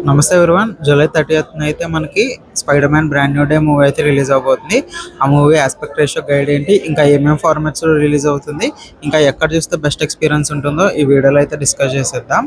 నమస్తే everyone. July 30th అయితే మనకి spider Man brand new day movie అయితే రిలీజ్ అవబోతుంది. ఆ మూవీ ఆస్పెక్ట్ రేషియో గైడ్ ఏంటి, ఇంకా ఏమేమి ఫార్మాట్స్ రిలీజ్ అవుతుంది, ఇంకా ఎక్కడ చూస్తే బెస్ట్ ఎక్స్పీరియన్స్ ఉంటుందో ఈ వీడియోలో అయితే డిస్కస్ చేసేద్దాం.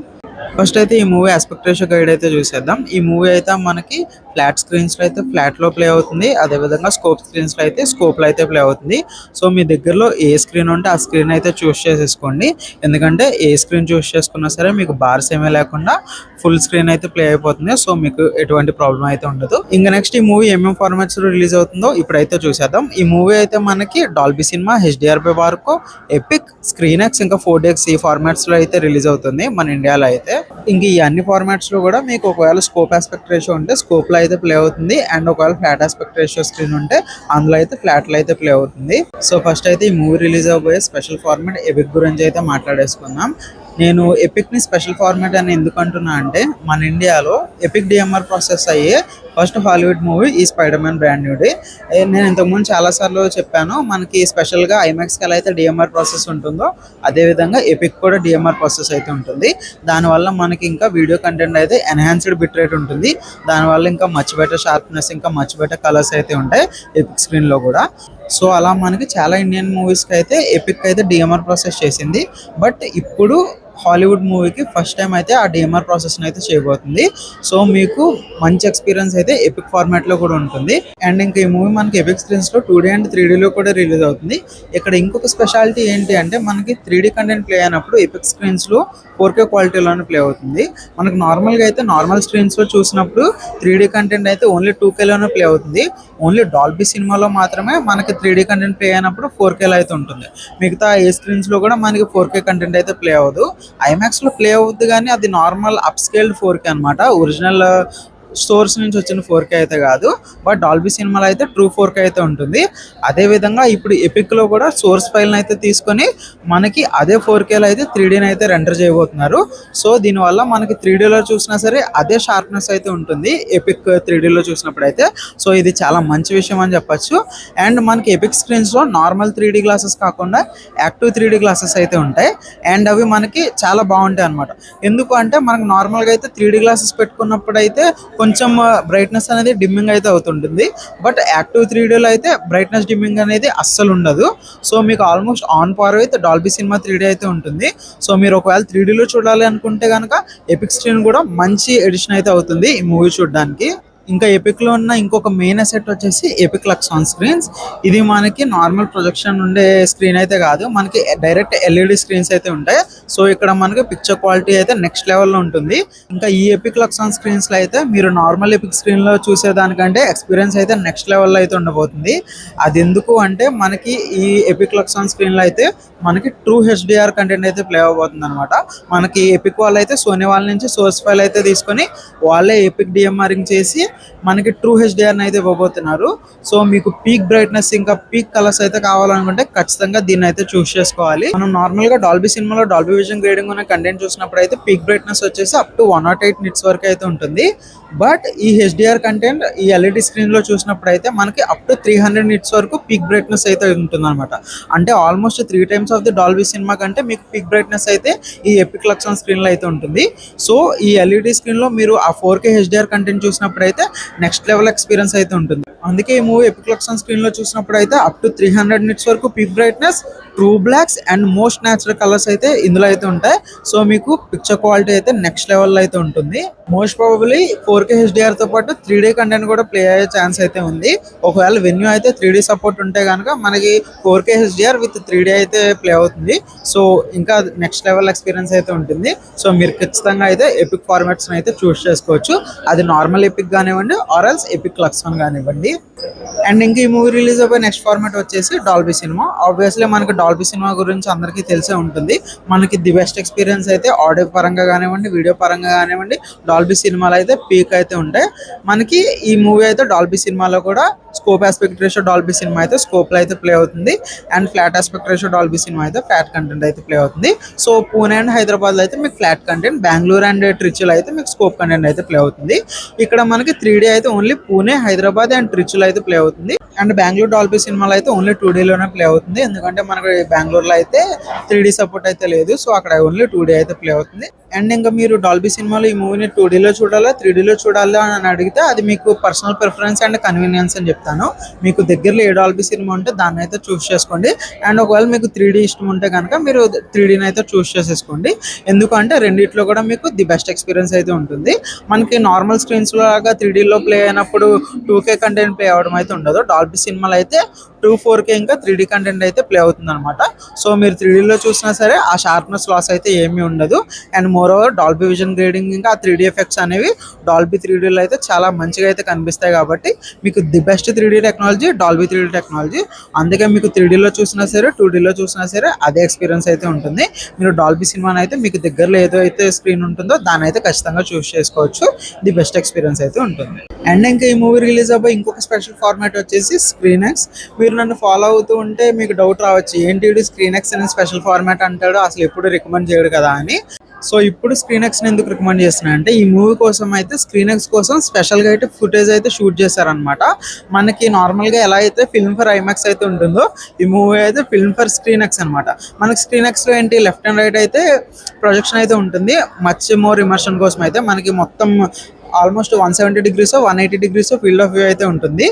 ఫస్ట్ అయితే ఈ మూవీ ఆస్పెక్ట్ రేషియో గైడ్ అయితే చూసేద్దాం. ఈ మూవీ అయితే మనకి ఫ్లాట్ స్క్రీన్స్ లో అయితే ఫ్లాట్ లో ప్లే అవుతుంది, అదేవిధంగా స్కోప్ స్క్రీన్స్ లో అయితే స్కోప్ లో అయితే ప్లే అవుతుంది. సో మీ దగ్గరలో ఏ స్క్రీన్ ఉంటే ఆ స్క్రీన్ అయితే చూస్ చేసేసుకోండి, ఎందుకంటే ఏ స్క్రీన్ చూస్ చేసుకున్నా సరే మీకు బార్స్ ఏమీ లేకుండా ఫుల్ స్క్రీన్ అయితే ప్లే అయిపోతుంది. సో మీకు ఎటువంటి ప్రాబ్లం అయితే ఉండదు. ఇంకా నెక్స్ట్ ఈ మూవీ ఏమేమి ఫార్మాట్స్ లో రిలీజ్ అవుతుందో ఇప్పుడైతే చూసేద్దాం. ఈ మూవీ అయితే మనకి డాల్బీ సినిమా, HDR వరకు, ఎపిక్, స్క్రీన్ ఎక్స్, ఇంకా 4DX ఈ ఫార్మాట్స్ లో అయితే రిలీజ్ అవుతుంది మన ఇండియాలో అయితే. ఇంక ఈ అన్ని ఫార్మాట్స్ లో కూడా మీకు ఒకవేళ స్కోప్ ఆస్పెక్ట్ రేషియో ఉంటే స్కోప్ లో అయితే ప్లే అవుతుంది, అండ్ ఒకవేళ ఫ్లాట్ ఆస్పెక్ట్ రేషియో స్క్రీన్ ఉంటే అందులో అయితే ఫ్లాట్ లో అయితే ప్లే అవుతుంది. సో ఫస్ట్ అయితే ఈ మూవీ రిలీజ్ అవబోయే స్పెషల్ ఫార్మాట్ ఎపిక్ గురించి అయితే మాట్లాడేసుకుందాం. నేను ఎపిక్ ని స్పెషల్ ఫార్మాట్ అని ఎందుకు అంటున్నా అంటే, మన ఇండియాలో ఎపిక్ DMR ప్రాసెస్ అయ్యే ఫస్ట్ హాలీవుడ్ మూవీ ఈ spider Man brand new day. నేను ఇంతకుముందు చాలాసార్లు చెప్పాను, మనకి స్పెషల్గా ఐమాక్స్కి ఎలా అయితే DMR ప్రాసెస్ ఉంటుందో అదేవిధంగా ఎపిక్ కూడా DMR ప్రాసెస్ అయితే ఉంటుంది. దానివల్ల మనకి ఇంకా వీడియో కంటెంట్ అయితే ఎన్హాన్స్డ్ బిట్ రేట్ ఉంటుంది. దానివల్ల ఇంకా మచ్ బెటర్ షార్ప్నెస్, ఇంకా మచ్ బెటర్ కలర్స్ అయితే ఉంటాయి ఎపిక్ స్క్రీన్లో కూడా. సో అలా మనకి చాలా ఇండియన్ మూవీస్కి అయితే ఎపిక్ అయితే DMR ప్రాసెస్ చేసింది. బట్ ఇప్పుడు హాలీవుడ్ మూవీకి ఫస్ట్ టైం అయితే ఆ DMR ప్రాసెస్ని అయితే చేయబోతుంది. సో మీకు మంచి ఎక్స్పీరియన్స్ అయితే ఎపిక్ ఫార్మాట్లో కూడా ఉంటుంది. అండ్ ఇంకా ఈ మూవీ మనకి ఎపిక్ స్క్రీన్స్లో 2D అండ్ 3Dలో కూడా రిలీజ్ అవుతుంది. ఇక్కడ ఇంకొక స్పెషాలిటీ ఏంటి అంటే, మనకి 3D కంటెంట్ ప్లే అయినప్పుడు ఎపిక్ స్క్రీన్స్లో 4K క్వాలిటీలోనే ప్లే అవుతుంది. మనకు నార్మల్గా అయితే నార్మల్ స్క్రీన్స్లో చూసినప్పుడు 3D కంటెంట్ అయితే ఓన్లీ 2Kలోనే ప్లే అవుతుంది. ఓన్లీ డాల్బీ సినిమాలో మాత్రమే మనకి 3D కంటెంట్ ప్లే అయినప్పుడు 4Kలో అయితే ఉంటుంది. మిగతా ఏ స్క్రీన్స్లో కూడా మనకి 4K కంటెంట్ అయితే ప్లే అవ్వదు. ఐమాక్స్లో ప్లే అవుద్ది, కానీ అది నార్మల్ అప్స్కేల్డ్ 4K అనమాట. ఒరిజినల్ స్టోర్స్ నుంచి వచ్చిన 4K అయితే కాదు. బట్ డాల్బీ సినిమాలో అయితే ట్రూ 4K అయితే ఉంటుంది. అదేవిధంగా ఇప్పుడు ఎపిక్లో కూడా సోర్స్ ఫైల్ని అయితే తీసుకొని మనకి అదే 4Kలో అయితే 3Dని అయితే రెండర్ చేయబోతున్నారు. సో దీనివల్ల మనకి 3Dలో చూసినా సరే అదే షార్ప్నెస్ అయితే ఉంటుంది ఎపిక్ 3Dలో చూసినప్పుడు అయితే. సో ఇది చాలా మంచి విషయం అని చెప్పచ్చు. అండ్ మనకి ఎపిక్ స్క్రీన్స్లో నార్మల్ 3D గ్లాసెస్ కాకుండా యాక్టివ్ 3D గ్లాసెస్ అయితే ఉంటాయి. అండ్ అవి మనకి చాలా బాగుంటాయి అనమాట. ఎందుకు అంటే మనకు నార్మల్గా అయితే 3D గ్లాసెస్ పెట్టుకున్నప్పుడు అయితే కొంచెం బ్రైట్నెస్ అనేది డిమ్మింగ్ అయితే అవుతుంటుంది. బట్ యాక్టివ్ 3Dలో అయితే బ్రైట్నెస్ డిమ్మింగ్ అనేది అస్సలు ఉండదు. సో మీకు ఆల్మోస్ట్ ఆన్ పార్ అయితే డాల్బీ సినిమా 3D అయితే ఉంటుంది. సో మీరు ఒకవేళ 3Dలో చూడాలి అనుకుంటే కనుక ఎపిక్ స్క్రీన్ కూడా మంచి ఎడిషన్ అయితే అవుతుంది ఈ మూవీ చూడడానికి. ఇంకా ఎపిక్లో ఉన్న ఇంకొక మెయిన్ అసెట్ వచ్చేసి ఎపిక్ లక్స్ ఆన్ స్క్రీన్స్. ఇది మనకి నార్మల్ ప్రొజెక్షన్ ఉండే స్క్రీన్ అయితే కాదు, మనకి డైరెక్ట్ LED స్క్రీన్స్ అయితే ఉంటాయి. సో ఇక్కడ మనకి పిక్చర్ క్వాలిటీ అయితే నెక్స్ట్ లెవెల్లో ఉంటుంది. ఇంకా ఈ ఎపిక్ లక్స్ ఆన్ స్క్రీన్స్లో అయితే మీరు నార్మల్ ఎపిక్ స్క్రీన్లో చూసేదానికంటే ఎక్స్పీరియన్స్ అయితే నెక్స్ట్ లెవెల్లో అయితే ఉండబోతుంది. అది ఎందుకు అంటే, మనకి ఈ ఎపిక్ లక్స్ ఆన్ స్క్రీన్లో అయితే మనకి ట్రూ HDR కంటెంట్ అయితే ప్లే అవబోతుంది అనమాట. మనకి ఎపిక్ వాళ్ళు అయితే సోనీ వాళ్ళ నుంచి సోర్స్ ఫైల్ అయితే తీసుకొని వాళ్ళే ఎపిక్ DMRing చేసి మనకి ట్రూ HDRని అయితే ఇవ్వబోతున్నారు. సో మీకు పీక్ బ్రైట్నెస్ ఇంకా పీక్ కలర్స్ అయితే కావాలనుకుంటే ఖచ్చితంగా దీన్ని అయితే చూస్ చేసుకోవాలి. మనం నార్మల్గా డాల్బీ సినిమాలో డాల్బీ విజన్ గ్రేడింగ్ ఉన్న కంటెంట్ చూసినప్పుడు అయితే పీక్ బ్రైట్నెస్ వచ్చేసి అప్ టు 108 nits వరకు అయితే ఉంటుంది. బట్ ఈ HDR కంటెంట్ ఈ LED స్క్రీన్లో చూసినప్పుడు అయితే మనకి అప్ టు 300 nits వరకు పీక్ బ్రైట్నెస్ అయితే ఉంటుంది అనమాట. అంటే almost 3 times of the Dolby cinema కంటే మీకు పీక్ బ్రైట్నెస్ అయితే ఈ ఎపిక్ లక్స్ ఆన్ స్క్రీన్లో అయితే ఉంటుంది. సో ఈ LED స్క్రీన్లో మీరు ఆ 4K HDR కంటెంట్ చూసినప్పుడు అయితే నెక్స్ట్ లెవెల్ ఎక్స్పీరియన్స్ అయితే ఉంటుంది. అందుకే ఈ movie epic luxe on screen లో చూసినప్పుడు అయితే అప్ టు 300 nits వరకు peak brightness, true blacks and most natural colours అయితే ఇందులో అయితే ఉంటాయి. సో మీకు పిక్చర్ క్వాలిటీ అయితే నెక్స్ట్ లెవెల్లో అయితే ఉంటుంది. మోస్ట్ ప్రాబబ్లీ 4K HDR తో పాటు 3D కంటెంట్ కూడా ప్లే అయ్యే ఛాన్స్ అయితే ఉంది. ఒకవేళ వెన్యూ అయితే 3D సపోర్ట్ ఉంటే కనుక మనకి 4K HDR విత్ 3D అయితే ప్లే అవుతుంది. సో ఇంకా నెక్స్ట్ లెవెల్ ఎక్స్పీరియన్స్ అయితే ఉంటుంది. సో మీరు ఖచ్చితంగా అయితే ఎపిక్ ఫార్మాట్స్ అయితే చూస్ చేసుకోవచ్చు. అది నార్మల్ ఎపిక్ కానివ్వండి, or else epic luxe on కానివ్వండి. అండ్ ఇంకా ఈ మూవీ రిలీజ్ అయిపోయి నెక్స్ట్ ఫార్మాట్ వచ్చేసి డాల్బీ సినిమా. ఆబ్వియస్లీ మనకి డాల్బీ సినిమా గురించి అందరికీ తెలిసే ఉంటుంది. మనకి ది బెస్ట్ ఎక్స్పీరియన్స్ అయితే ఆడియో పరంగా కానివ్వండి, వీడియో పరంగా కానివ్వండి, డాల్బీ సినిమాలో అయితే పీక్ అయితే ఉంటాయి. మనకి ఈ మూవీ అయితే డాల్బీ సినిమాలో కూడా scope aspect ratio Dolby cinema అయితే స్కోప్లో అయితే ప్లే అవుతుంది. And flat aspect ratio Dolby cinema అయితే ఫ్లాట్ కంటెంట్ అయితే ప్లే అవుతుంది. సో పూణే అండ్ హైదరాబాద్లో అయితే మీకు ఫ్లాట్ కంటెంట్, బెంగళూరు అండ్ ట్రిచుల్ అయితే మీకు స్కోప్ కంటెంట్ అయితే ప్లే అవుతుంది. ఇక్కడ మనకి 3D అయితే ఓన్లీ పూణే, హైదరాబాద్ అండ్ ట్రిచుల్ అయితే ప్లే అవుతుంది. అండ్ బెంగళూరు డాల్బీ సినిమాలో అయితే ఓన్లీ 2Dలోనే ప్లే అవుతుంది. ఎందుకంటే మనకి బెంగళూరులో అయితే 3D సపోర్ట్ అయితే లేదు. సో అక్కడ ఓన్లీ 2D అయితే ప్లే అవుతుంది. అండ్ ఇంకా మీరు డాల్బీ సినిమాలో ఈ మూవీని 2Dలో చూడాలా 3Dలో చూడాలా అని అడిగితే అది మీకు పర్సనల్ ప్రిఫరెన్స్ అండ్ కన్వీనియన్స్ అని చెప్తాను. మీకు దగ్గరలో ఏ డాల్బీ సినిమా ఉంటే దాన్ని అయితే చూస్ చేసుకోండి. అండ్ ఒకవేళ మీకు 3D ఇష్టం ఉంటే కనుక మీరు 3Dని అయితే చూస్ చేసేసుకోండి. ఎందుకంటే రెండిట్లో కూడా మీకు ది బెస్ట్ ఎక్స్పీరియన్స్ అయితే ఉంటుంది. మనకి నార్మల్ స్క్రీన్స్ లాగా 3Dలో ప్లే అయినప్పుడు 2K కంటెంట్ ప్లే అవ్వడం అయితే ఉండదు. డాల్బీ సినిమాలో అయితే 4K ఇంకా 3D కంటెంట్ అయితే ప్లే అవుతుంది అనమాట. సో మీరు 3Dలో చూసినా సరే ఆ షార్ప్నెస్ లాస్ అయితే ఏమీ ఉండదు. And more over Dolby vision grading ఇంకా 3D ఎఫెక్ట్స్ అనేవి డాల్బీ 3Dలో అయితే చాలా మంచిగా అయితే కనిపిస్తాయి. కాబట్టి మీకు the best 3D technology Dolby 3D technology. అందుకే మీకు 3Dలో చూసినా సరే 2Dలో చూసినా సరే అదే ఎక్స్పీరియన్స్ అయితే ఉంటుంది. మీరు డాల్బీ సినిమాని అయితే మీకు దగ్గరలో ఏదో అయితే స్క్రీన్ ఉంటుందో దాన్ని అయితే ఖచ్చితంగా చూస్ చేసుకోవచ్చు. ది బెస్ట్ ఎక్స్పీరియన్స్ అయితే ఉంటుంది. అండ్ ఇంకా ఈ మూవీ రిలీజ్ అవ్వబోయే ఇంకొక స్పెషల్ ఫార్మాట్ వచ్చేసి స్క్రీన్ఎక్స్. మీరు నన్ను ఫాలో అవుతూ ఉంటే మీకు డౌట్ రావచ్చు, ఏంటి స్క్రీన్ఎక్స్ అనే స్పెషల్ ఫార్మాట్ అంటాడు, అసలు ఎప్పుడు రికమెండ్ చేయడు కదా అని. సో ఇప్పుడు స్క్రీన్ఎక్స్ని ఎందుకు రికమెండ్ చేస్తున్నా అంటే ఈ మూవీ కోసం అయితే స్క్రీన్ఎక్స్ కోసం స్పెషల్గా అయితే ఫుటేజ్ అయితే షూట్ చేశారనమాట. మనకి నార్మల్గా ఎలా అయితే ఫిల్మ్ ఫర్ ఐమాక్స్ అయితే ఉంటుందో ఈ మూవీ అయితే ఫిల్మ్ ఫర్ స్క్రీన్ఎక్స్ అనమాట. మనకి స్క్రీన్ఎక్స్లో ఏంటి లెఫ్ట్ అండ్ రైట్ అయితే ప్రొజెక్షన్ అయితే ఉంటుంది. మచ్ మోర్ ఇమర్షన్ కోసం అయితే మనకి మొత్తం almost 170 degrees 180 degrees field of view అయితే ఉంటుంది.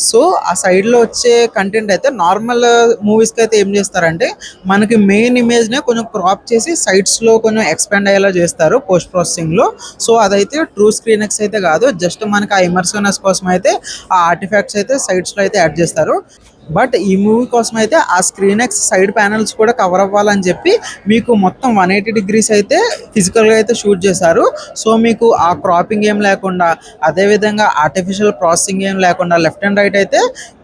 సో ఆ సైడ్లో వచ్చే కంటెంట్ అయితే నార్మల్ మూవీస్కి అయితే ఏం చేస్తారంటే మనకి మెయిన్ ఇమేజ్నే కొంచెం క్రాప్ చేసి సైడ్స్లో కొంచెం ఎక్స్పాండ్ అయ్యేలా చేస్తారు పోస్ట్ ప్రాసెసింగ్లో. సో అదైతే ట్రూ స్క్రీన్ఎక్స్ అయితే కాదు, జస్ట్ మనకి ఆ ఇమర్సివ్నెస్ కోసం అయితే ఆ ఆర్టిఫాక్ట్స్ అయితే సైడ్స్లో అయితే యాడ్ చేస్తారు. బట్ ఈ మూవీ కోసం అయితే ఆ స్క్రీన్ఎక్స్ సైడ్ ప్యానల్స్ కూడా కవర్ అవ్వాలని చెప్పి మీకు మొత్తం 180 degrees అయితే ఫిజికల్గా అయితే షూట్ చేశారు. సో మీకు ఆ క్రాపింగ్ ఏం లేకుండా అదేవిధంగా ఆర్టిఫిషియల్ ప్రాసెసింగ్ ఏం లేకుండా లెఫ్ట్ అండ్ రైట్ అయితే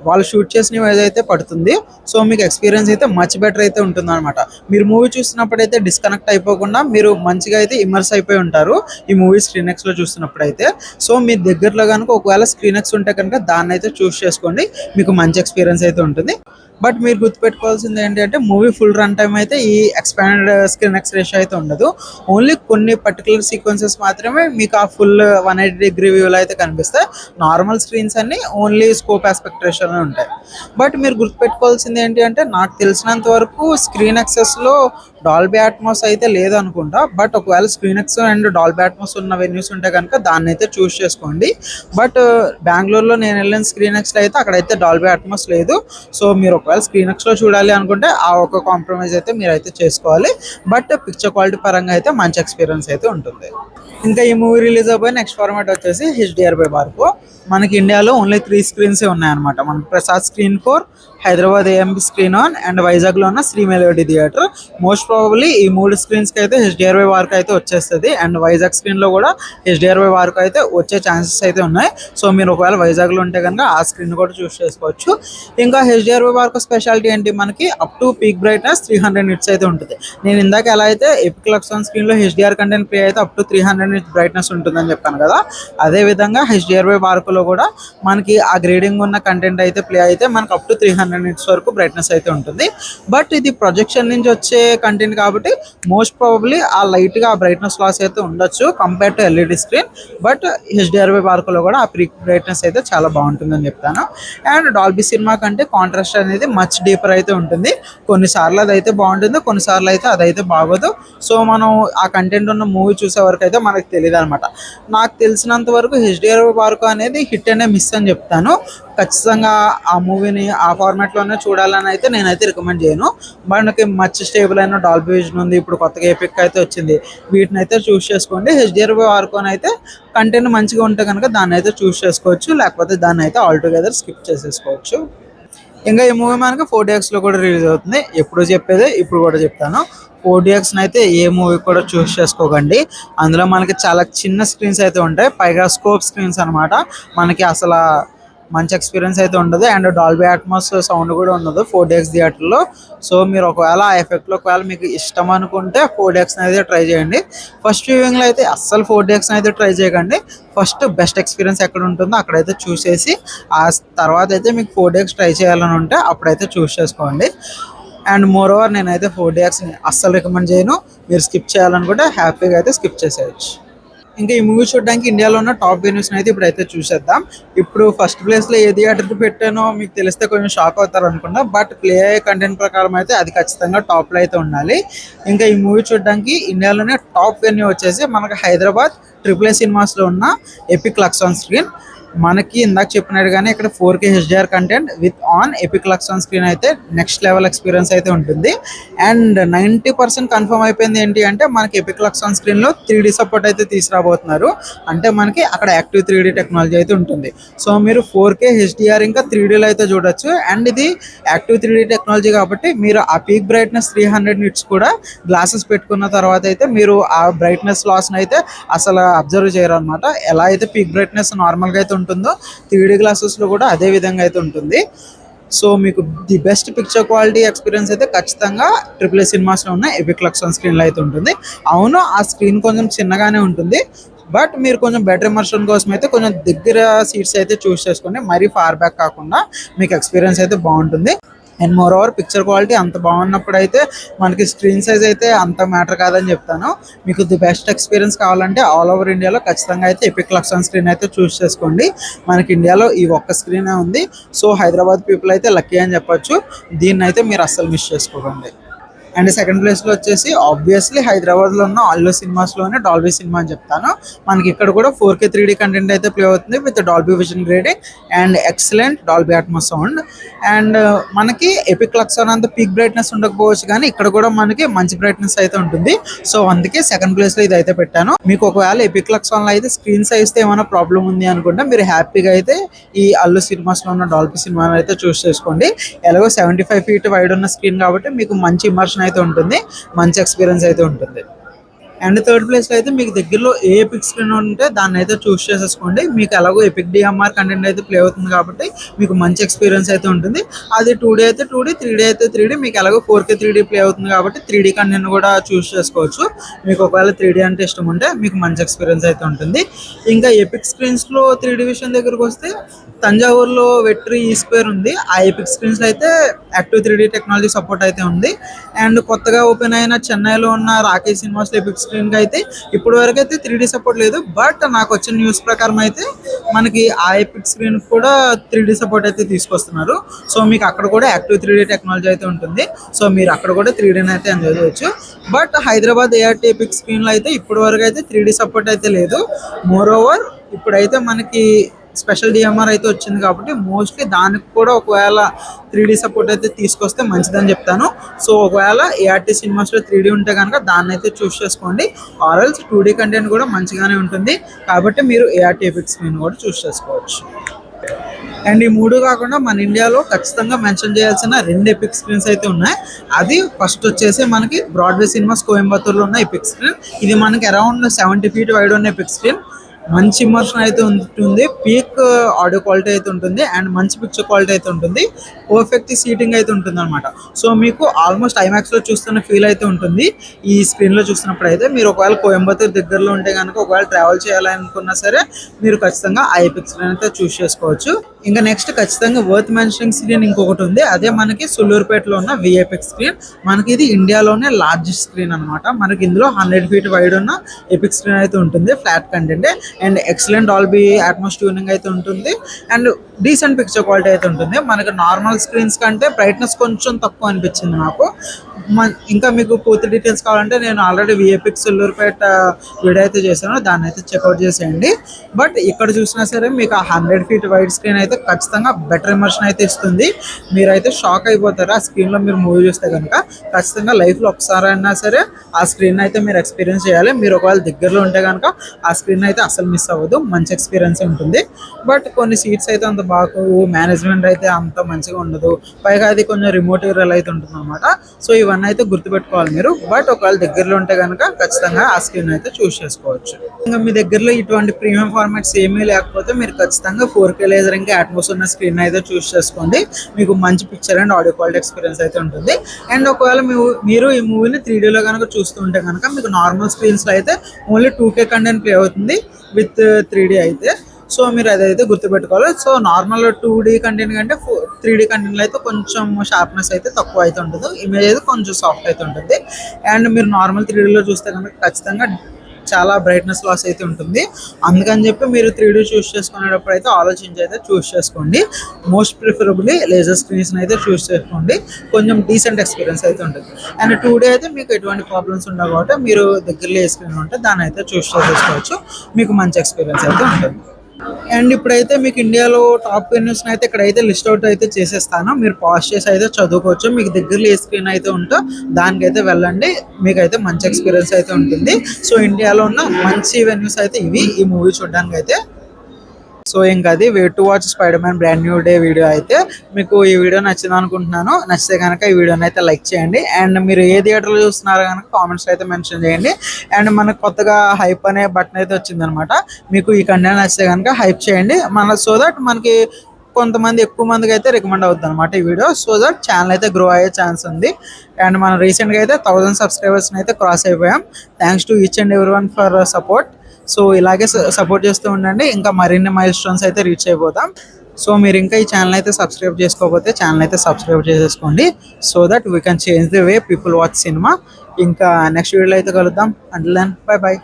వాళ్ళు షూట్ చేసిన ఏదైతే పడుతుంది. సో మీకు ఎక్స్పీరియన్స్ అయితే మచ్ బెటర్ అయితే ఉంటుంది అనమాట. మీరు మూవీ చూసినప్పుడు అయితే డిస్కనెక్ట్ అయిపోకుండా మీరు మంచిగా అయితే ఇమర్స్ అయిపోయి ఉంటారు ఈ మూవీ స్క్రీన్ఎక్స్లో చూస్తున్నప్పుడు అయితే. సో మీ దగ్గరలో కనుక ఒకవేళ స్క్రీన్ఎక్స్ ఉంటే కనుక దాన్ని అయితే చూస్ చేసుకోండి, మీకు మంచి ఎక్స్పీరియన్స్ అయితే ఉంటుంది. బట్ మీరు గుర్తుపెట్టుకోవాల్సింది ఏంటంటే మూవీ ఫుల్ రన్ టైం అయితే ఈ ఎక్స్పాండెడ్ స్క్రీన్ఎక్స్ రేషియో అయితే ఉండదు. ఓన్లీ కొన్ని పర్టికులర్ సీక్వెన్సెస్ మాత్రమే మీకు ఆ ఫుల్ 180 degree వ్యూలో అయితే కనిపిస్తాయి. నార్మల్ స్క్రీన్స్ అన్ని ఓన్లీ స్కోప్ ఆస్పెక్ట్ రేషియోలో ఉంటాయి. బట్ మీరు గుర్తుపెట్టుకోవాల్సింది ఏంటి అంటే నాకు తెలిసినంత వరకు స్క్రీన్ యాక్సెస్లో డాల్బీ అట్మాస్ అయితే లేదనుకుంటా. బట్ ఒకవేళ స్క్రీన్ఎక్స్ అండ్ డాల్బీ అట్మాస్ ఉన్న వెన్యూస్ ఉంటే కనుక దాన్ని అయితే చూస్ చేసుకోండి. బట్ బెంగళూరులో నేను వెళ్ళిన స్క్రీన్ఎక్స్లో అయితే అక్కడైతే డాల్బీ అట్మాస్ లేదు. సో మీరు ఒకవేళ స్క్రీన్ఎక్స్లో చూడాలి అనుకుంటే ఆ ఒక కాంప్రమైజ్ అయితే మీరు అయితే చేసుకోవాలి. బట్ పిక్చర్ క్వాలిటీ పరంగా అయితే మంచి ఎక్స్పీరియన్స్ అయితే ఉంటుంది. ఇంకా ఈ మూవీ రిలీజ్ అయిపోయి నెక్స్ట్ ఫార్మాట్ వచ్చేసి HDR/Barco. మనకి ఇండియాలో ఓన్లీ 3 స్క్రీన్సే ఉన్నాయన్నమాట. మనకి Prasad screen 4, Hyderabad AMB screen 1 and వైజాగ్లో ఉన్న Sri melody theatre. Most probably ఈ 3 స్క్రీన్స్కి అయితే HDR/Barco అయితే వచ్చేస్తుంది. అండ్ వైజాగ్ స్క్రీన్లో కూడా HDR/Barco అయితే వచ్చే ఛాన్సెస్ అయితే ఉన్నాయి. సో మీరు ఒకవేళ వైజాగ్లో ఉంటే కనుక ఆ స్క్రీన్ కూడా చూస్ చేసుకోవచ్చు. ఇంకా HDR/Barco స్పెషాలిటీ ఏంటి, మనకి up to peak brightness 300 nits అయితే ఉంటుంది. నేను ఇందాక ఎలా అయితే ఎపిక్ లక్సాన్ స్క్రీన్లో HDR కంటెంట్ ప్లే అయితే అప్ టు 300 nits బ్రైట్నెస్ ఉంటుందని చెప్పాను కదా, అదేవిధంగా HDR/Barcoలో కూడా మనకి ఆ గ్రేడింగ్ ఉన్న కంటెంట్ అయితే ప్లే అయితే మనకి అప్ టు 300 nits వరకు బ్రైట్నెస్ అయితే ఉంటుంది. బట్ ఇది ప్రొజెక్షన్ నుంచి వచ్చే కంటెంట్ కాబట్టి మోస్ట్ ప్రాబబ్లీ ఆ లైట్గా ఆ బ్రైట్నెస్ లాస్ అయితే ఉండొచ్చు compare to LED screen. But HDR/Barcoలో కూడా ఆ పీక్ బ్రైట్నెస్ అయితే చాలా బాగుంటుందని చెప్తాను. అండ్ డాల్బీ సినిమా కంటే కాంట్రాస్ట్ అనేది మచ్ డీపర్ అయితే ఉంటుంది. కొన్నిసార్లు అదైతే బాగుంటుంది, కొన్నిసార్లు అయితే అదైతే బాగోదు. సో మనం ఆ కంటెంట్ ఉన్న మూవీ చూసే వరకు అయితే మనకు తెలియదు అనమాట. నాకు తెలిసినంత వరకు HDR/Barco అనేది హిట్ అనే మిస్ అని చెప్తాను. ఖచ్చితంగా ఆ మూవీని ఆ ఫార్మాట్లోనే చూడాలని అయితే నేనైతే రికమెండ్ చేయను. మనకి మచ్ స్టేబుల్ అయిన డాల్బీ విజన్ ఉంది, ఇప్పుడు కొత్తగా ఎపిక్ అయితే వచ్చింది, వీటిని అయితే చూస్ చేసుకోండి. HDR/Barco అయితే కంటెంట్ మంచిగా ఉంటే కనుక దాన్ని అయితే చూస్ చేసుకోవచ్చు, లేకపోతే దాన్ని అయితే ఆల్టుగెదర్ స్కిప్ చేసేసుకోవచ్చు. ఇంకా ఈ మూవీ మనకి 4DXలో కూడా రిలీజ్ అవుతుంది. ఎప్పుడు చెప్పేదే ఇప్పుడు కూడా చెప్తాను, 4DXని అయితే ఏ మూవీ కూడా చూస్ చేసుకోకండి. అందులో మనకి చాలా చిన్న స్క్రీన్స్ అయితే ఉంటాయి, పైగా స్కోప్ స్క్రీన్స్ అనమాట. మనకి అసలు మంచి ఎక్స్పీరియన్స్ అయితే ఉండదు. అండ్ డాల్బీ అట్మాస్ సౌండ్ కూడా ఉండదు 4DX థియేటర్లో. సో మీరు ఒకవేళ ఆ ఎఫెక్ట్లో ఒకవేళ మీకు ఇష్టం అనుకుంటే 4DXని అయితే ట్రై చేయండి. ఫస్ట్ వ్యూవింగ్లో అయితే అస్సలు 4DXని అయితే ట్రై చేయకండి. ఫస్ట్ బెస్ట్ ఎక్స్పీరియన్స్ ఎక్కడ ఉంటుందో అక్కడైతే చూసేసి ఆ తర్వాత అయితే మీకు 4DX ట్రై చేయాలని ఉంటే అప్పుడైతే చూస్ చేసుకోండి. అండ్ మోర్ ఓవర్ నేనైతే 4DXని అస్సలు రికమెండ్ చేయను. మీరు స్కిప్ చేయాలనుకుంటే హ్యాపీగా అయితే స్కిప్ చేసేయచ్చు. ఇంకా ఈ మూవీ చూడడానికి ఇండియాలో ఉన్న టాప్ వెన్యూస్ అయితే ఇప్పుడైతే చూసేద్దాం. ఇప్పుడు ఫస్ట్ ప్లేస్ లో ఏ థియేటర్ పెట్టానో మీకు తెలిస్తే కొంచెం షాక్ అవుతారు అనుకున్నా, బట్ ప్లే అయ్యే కంటెంట్ ప్రకారం అయితే అది ఖచ్చితంగా టాప్ లో అయితే ఉండాలి. ఇంకా ఈ మూవీ చూడడానికి ఇండియాలోనే టాప్ వెన్యూ వచ్చేసి మనకి హైదరాబాద్ AAA సినిమాస్ లో ఉన్న ఎపిక్ లక్స్ ఆన్ స్క్రీన్. మనకి ఇందాక చెప్పినట్టుగానే ఇక్కడ 4K HDR content with on epic luxe on screen అయితే నెక్స్ట్ లెవెల్ ఎక్స్పీరియన్స్ అయితే ఉంటుంది. అండ్ 90% కన్ఫర్మ్ అయిపోయింది ఏంటి అంటే మనకి ఎపిక్ లక్స్ ఆన్ స్క్రీన్ లో 3D సపోర్ట్ అయితే తీసుకురాబోతున్నారు. అంటే మనకి అక్కడ యాక్టివ్ 3D టెక్నాలజీ అయితే ఉంటుంది. సో మీరు 4K HDR ఇంకా 3Dలో అయితే చూడొచ్చు. అండ్ ఇది యాక్టివ్ 3D టెక్నాలజీ కాబట్టి మీరు ఆ పీక్ బ్రైట్నెస్ 300 నిట్స్ కూడా గ్లాసెస్ పెట్టుకున్న తర్వాత అయితే మీరు ఆ బ్రైట్నెస్ లాస్ అయితే అసలు అబ్జర్వ్ చేయరు అనమాట. ఎలా అయితే పీక్ బ్రైట్నెస్ నార్మల్గా అయితే ఉంటుందో 3D గ్లాసెస్లో కూడా అదే విధంగా అయితే ఉంటుంది. సో మీకు the best picture quality experience అయితే ఖచ్చితంగా AAA సినిమాస్లో ఉన్న ఎపిక్ లక్స్ ఆన్ స్క్రీన్లో అయితే ఉంటుంది. అవును, ఆ స్క్రీన్ కొంచెం చిన్నగానే ఉంటుంది, బట్ మీరు కొంచెం బెటర్ ఇమర్షన్ కోసం అయితే కొంచెం దగ్గర సీట్స్ అయితే చూస్ చేసుకోండి. మరీ ఫార్ బ్యాక్ కాకుండా మీకు ఎక్స్పీరియన్స్ అయితే బాగుంటుంది. And more over picture quality అంత బాగున్నప్పుడు అయితే మనకి స్క్రీన్ సైజ్ అయితే అంత మ్యాటర్ కాదని చెప్తాను. మీకు ది బెస్ట్ ఎక్స్పీరియన్స్ కావాలంటే ఆల్ ఓవర్ ఇండియాలో ఖచ్చితంగా అయితే ఎపిక్ లక్స్ ఆన్ స్క్రీన్ అయితే చూస్ చేసుకోండి. మనకి ఇండియాలో ఈ ఒక్క స్క్రీనే ఉంది. సో హైదరాబాద్ పీపుల్ అయితే లక్కీ అని చెప్పొచ్చు. దీన్ని అయితే మీరు అస్సలు మిస్ చేసుకోకండి. అండ్ సెకండ్ ప్లేస్లో వచ్చేసి ఆబ్వియస్లీ హైదరాబాద్లో ఉన్న అల్లు సినిమాస్లోనే డాల్బీ సినిమా అని చెప్తాను. మనకి ఇక్కడ కూడా 4K 3D కంటెంట్ అయితే ప్లే అవుతుంది with Dolby vision grading and excellent Dolby Atmos sound. And మనకి ఎపిక్ లక్స్ ఆన్ అంత పీక్ బ్రైట్నెస్ ఉండకపోవచ్చు, కానీ ఇక్కడ కూడా మనకి మంచి బ్రైట్నెస్ అయితే ఉంటుంది. సో అందుకే సెకండ్ ప్లేస్లో ఇది అయితే పెట్టాను. మీకు ఒకవేళ ఎపిక్ లక్స్ ఆన్లో అయితే స్క్రీన్ సైజ్తో ఏమైనా ప్రాబ్లం ఉంది అనుకుంటే మీరు హ్యాపీగా అయితే ఈ అల్లు సినిమాస్లో ఉన్న డాల్బీ సినిమాని అయితే చూస్ చేసుకోండి. ఎలాగో 75 feet వైడ్ ఉన్న స్క్రీన్ కాబట్టి మీకు మంచి ఇమర్షన్ అయితే ఉంటుంది, మంచి ఎక్స్పీరియన్స్ అయితే ఉంటుంది. అండ్ థర్డ్ ప్లేస్లో అయితే మీకు దగ్గరలో ఏ ఎపిక్ స్క్రీన్ ఉంటే దాన్ని అయితే చూస్ చేసేసుకోండి. మీకు ఎలాగో ఎపిక్ DMR కంటెంట్ అయితే ప్లే అవుతుంది కాబట్టి మీకు మంచి ఎక్స్పీరియన్స్ అయితే ఉంటుంది. అది 2D అయితే 2D, 3D అయితే 3D. మీకు ఎలాగో 4K 3D ప్లే అవుతుంది కాబట్టి 3D కంటెంట్ కూడా చూస్ చేసుకోవచ్చు. మీకు ఒకవేళ 3D అంటే ఇష్టం ఉంటే మీకు మంచి ఎక్స్పీరియన్స్ అయితే ఉంటుంది. ఇంకా ఎపిక్ స్క్రీన్స్లో 3D విషయం దగ్గరకు వస్తే తంజావూరులో వెట్రీ E² ఉంది. ఆ ఎపిక్ స్క్రీన్స్లో అయితే యాక్టివ్ 3D టెక్నాలజీ సపోర్ట్ అయితే ఉంది. అండ్ కొత్తగా ఓపెన్ అయిన చెన్నైలో ఉన్న రాకేష్ సినిమాస్లో ఎపిక్ స్క్రీన్కి అయితే ఇప్పటి వరకు అయితే 3D సపోర్ట్ లేదు, బట్ నాకు వచ్చిన న్యూస్ ప్రకారం అయితే మనకి ఆ ఎపిక్ స్క్రీన్ కూడా 3D సపోర్ట్ అయితే తీసుకొస్తున్నారు. సో మీకు అక్కడ కూడా యాక్టివ్ 3D టెక్నాలజీ అయితే ఉంటుంది. సో మీరు అక్కడ కూడా 3Dని అయితే ఎంజాయ్ చేయొచ్చు. బట్ హైదరాబాద్ ART ఎపిక్ స్క్రీన్లో అయితే ఇప్పటి వరకు అయితే 3D సపోర్ట్ అయితే లేదు. మోర్ ఓవర్ ఇప్పుడైతే మనకి స్పెషల్ DMR అయితే వచ్చింది కాబట్టి మోస్ట్లీ దానికి కూడా ఒకవేళ 3D సపోర్ట్ అయితే తీసుకొస్తే మంచిదని చెప్తాను. సో ఒకవేళ ART సినిమాస్లో 3D ఉంటే కనుక దాన్ని అయితే చూస్ చేసుకోండి. ఆర్ఎల్స్ 2D కంటెంట్ కూడా మంచిగానే ఉంటుంది కాబట్టి మీరు ART ఎపిక్ స్క్రీన్ కూడా చూస్ చేసుకోవచ్చు. అండ్ ఈ మూడు కాకుండా మన ఇండియాలో ఖచ్చితంగా మెన్షన్ చేయాల్సిన 2 ఎపిక్ స్క్రీన్స్ అయితే ఉన్నాయి. అది ఫస్ట్ వచ్చేసి మనకి బ్రాడ్వే సినిమాస్ కోయంబత్తూర్లో ఉన్న ఎపిక్ స్క్రీన్. ఇది మనకి అరౌండ్ 70 feet వైడ్ ఉన్న ఎపిక్ స్క్రీన్. మంచి ఇమర్షన్ అయితే ఉంటుంది, పీక్ ఆడియో క్వాలిటీ అయితే ఉంటుంది, అండ్ మంచి పిక్చర్ క్వాలిటీ అయితే ఉంటుంది, పర్ఫెక్ట్ సీటింగ్ అయితే ఉంటుంది అనమాట. సో మీకు ఆల్మోస్ట్ ఐమాక్స్లో చూస్తున్న ఫీల్ అయితే ఉంటుంది ఈ స్క్రీన్లో చూస్తున్నప్పుడు. అయితే మీరు ఒకవేళ కోయంబత్తూర్ దగ్గరలో ఉంటే కనుక ఒకవేళ ట్రావెల్ చేయాలనుకున్నా సరే మీరు ఖచ్చితంగా ఆ ఎపిక్ స్క్రీన్ అయితే చూస్ చేసుకోవచ్చు. ఇంకా నెక్స్ట్ ఖచ్చితంగా వర్త్ మెన్షనింగ్ స్క్రీన్ ఇంకొకటి ఉంది. అదే మనకి సుల్లూరుపేటలో ఉన్న విఎపిక్ స్క్రీన్. మనకి ఇది ఇండియాలోనే లార్జెస్ట్ స్క్రీన్ అనమాట. మనకి ఇందులో 100 feet వైడ్ ఉన్న ఎపిక్ స్క్రీన్ అయితే ఉంటుంది, flat content and excellent Dolby Atmos tuning అయితే ఉంటుంది అండ్ డీసెంట్ పిక్చర్ క్వాలిటీ అయితే ఉంటుంది. మనకి నార్మల్ స్క్రీన్స్ కంటే బ్రైట్నెస్ కొంచెం తక్కువ అనిపించింది నాకు. ఇంకా మీకు పూర్తి డీటెయిల్స్ కావాలంటే నేను ఆల్రెడీ విఎపిక్ సుల్లూరుపేట వీడియో అయితే చేశాను, దాన్ని అయితే చెక్అవుట్ చేసేయండి. బట్ ఇక్కడ చూసినా సరే మీకు ఆ 100 feet వైడ్ స్క్రీన్ అయితే ఖచ్చితంగా బెటర్ ఇమర్షన్ అయితే ఇస్తుంది. మీరైతే షాక్ అయిపోతారు ఆ స్క్రీన్లో మీరు మూవీ చూస్తే కనుక. ఖచ్చితంగా లైఫ్లో ఒకసారి అయినా సరే ఆ స్క్రీన్ అయితే మీరు ఎక్స్పీరియన్స్ చేయాలి. మీరు ఒకవేళ దగ్గరలో ఉంటే కనుక ఆ స్క్రీన్ అయితే అసలు మిస్ అవ్వదు, మంచి ఎక్స్పీరియన్స్ ఉంటుంది. బట్ కొన్ని సీట్స్ అయితే అంత బాగోవు, మేనేజ్మెంట్ అయితే అంత మంచిగా ఉండదు, పైగా అది కొంచెం రిమోట్ ఏరియాలో అయితే ఉంటుంది అనమాట. సో ఇవన్నీ అయితే గుర్తుపెట్టుకోవాలి మీరు. బట్ ఒకవేళ దగ్గరలో ఉంటే కనుక ఖచ్చితంగా ఆ స్క్రీన్ అయితే చూస్ చేసుకోవచ్చు. ఇంకా మీ దగ్గరలో ఇటువంటి ప్రీమియం ఫార్మాట్స్ ఏమీ లేకపోతే మీరు ఖచ్చితంగా 4K లేజర్ ఇంకా అట్మోస్ ఉన్న స్క్రీన్ అయితే చూస్ చేసుకోండి. మీకు మంచి picture and audio quality experience అయితే ఉంటుంది. అండ్ ఒకవేళ మీరు ఈ మూవీని 3Dలో కనుక చూస్తుంటే కనుక మీకు నార్మల్ స్క్రీన్స్లో అయితే ఓన్లీ 2K కంటెంట్ ప్లే అవుతుంది విత్ 3D అయితే. సో మీరు అదైతే గుర్తుపెట్టుకోవాలి. సో నార్మల్ 2D కంటెంట్ కంటే 3D కంటెంట్లో అయితే కొంచెం షార్ప్నెస్ అయితే తక్కువ అయితే ఉంటుంది, ఇమేజ్ అయితే కొంచెం సాఫ్ట్ అయితే ఉంటుంది. అండ్ మీరు నార్మల్ 3Dలో చూస్తే కనుక ఖచ్చితంగా చాలా బ్రైట్నెస్ లాస్ అయితే ఉంటుంది. అందుకని చెప్పి మీరు 3D చూస్ చేసుకునేటప్పుడు అయితే ఆలోచించి అయితే చూస్ చేసుకోండి. మోస్ట్ ప్రిఫరబుల్లీ లేజర్ స్క్రీన్స్ అయితే చూస్ చేసుకోండి. కొంచెం డీసెంట్ ఎక్స్పీరియన్స్ అయితే ఉంటుంది. అండ్ 2D అయితే మీకు ఎటువంటి ప్రాబ్లమ్స్ ఉండవు కాబట్టి మీరు దగ్గరలో ఏ స్క్రీన్ ఉంటే దాన్ని అయితే చూస్ చేసుకోవచ్చు. మీకు మంచి ఎక్స్పీరియన్స్ అయితే ఉంటుంది. అండ్ ఇప్పుడైతే మీకు ఇండియాలో టాప్ వెన్యూస్ని అయితే ఇక్కడైతే లిస్ట్ అవుట్ అయితే చేసేస్తాను. మీరు పాజ్ చేసి అయితే చదువుకోవచ్చు. మీకు దగ్గరలో ఏ స్క్రీన్ అయితే ఉంటో దానికైతే వెళ్ళండి. మీకైతే మంచి ఎక్స్పీరియన్స్ అయితే ఉంటుంది. సో ఇండియాలో ఉన్న మంచి వెన్యూస్ అయితే ఇవి ఈ మూవీ చూడడానికి అయితే. సో ఇంకా అది wait to watch Spider Man brand new day video అయితే. మీకు ఈ వీడియో నచ్చింది అనుకుంటున్నాను. నచ్చితే కనుక ఈ వీడియోని అయితే లైక్ చేయండి. అండ్ మీరు ఏ థియేటర్లో చూస్తున్నారో కనుక కామెంట్స్ అయితే మెన్షన్ చేయండి. అండ్ మనకు కొత్తగా హైప్ అనే బటన్ అయితే వచ్చిందనమాట. మీకు ఈ కంటెంట్ నచ్చితే కనుక హైప్ చేయండి. సో దట్ మనకి కొంతమంది ఎక్కువ మందికి అయితే రికమెండ్ అవుతుంది అనమాట ఈ వీడియో. సో దట్ ఛానల్ అయితే గ్రో అయ్యే ఛాన్స్ ఉంది. అండ్ మనం రీసెంట్గా అయితే 1000 సబ్స్క్రైబర్స్ని అయితే క్రాస్ అయిపోయాం. Thanks to each and every one for support. So ఇలాగే సపోర్ట్ చేస్తూ ఉండండి. ఇంకా మరిన్ని మైల్ స్టోన్స్ అయితే రీచ్ అయిపోతాం. సో మీరు ఇంకా ఈ ఛానల్ అయితే సబ్స్క్రైబ్ చేసుకోకపోతే ఛానల్ అయితే సబ్స్క్రైబ్ చేసేసుకోండి. So that we can change the way people watch cinema. ఇంకా నెక్స్ట్ వీడియోలో అయితే కలుద్దాం. Until then bye by.